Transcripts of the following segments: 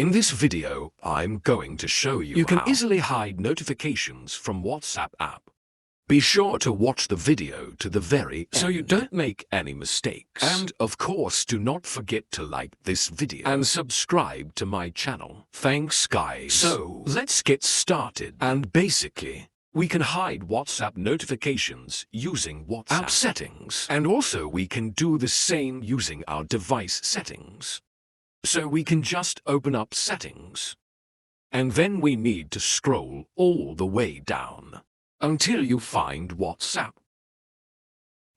In this video, I'm going to show you how you can easily hide notifications from WhatsApp app. Be sure to watch the video to the very end so you don't make any mistakes. And of course, do not forget to like this video and subscribe to my channel. Thanks guys. So, let's get started. And basically, we can hide WhatsApp notifications using WhatsApp settings. And also we can do the same using our device settings. So we can just open up settings. And then we need to scroll all the way down until you find WhatsApp.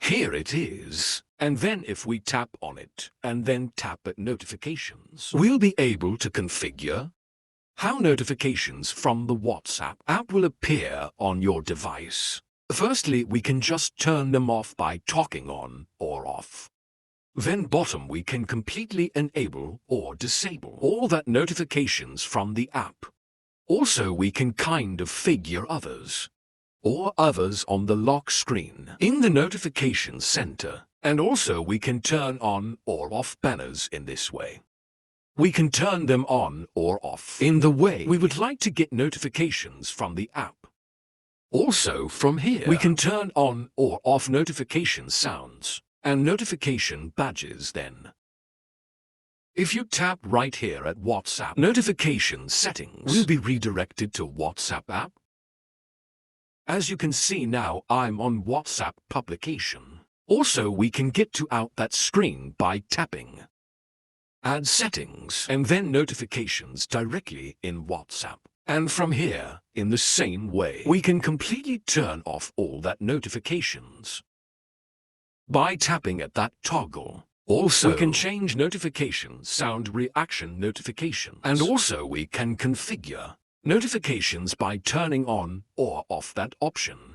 Here it is. And then if we tap on it and then tap at notifications, we'll be able to configure how notifications from the WhatsApp app will appear on your device. Firstly, we can just turn them off by talking on or off. Then bottom we can completely enable or disable all that notifications from the app. Also we can kind of figure others on the lock screen in the notification center. And also we can turn on or off banners in this way. We can turn them on or off in the way we would like to get notifications from the app. Also from here, we can turn on or off notification sounds and notification badges then. If you tap right here at WhatsApp notification settings, we'll be redirected to WhatsApp app. As you can see now, I'm on WhatsApp publication. Also, we can get to out that screen by tapping Add settings and then notifications directly in WhatsApp. And from here, in the same way, we can completely turn off all that notifications by tapping at that toggle. Also, we can change notification sound reaction notifications. And also we can configure notifications by turning on or off that option.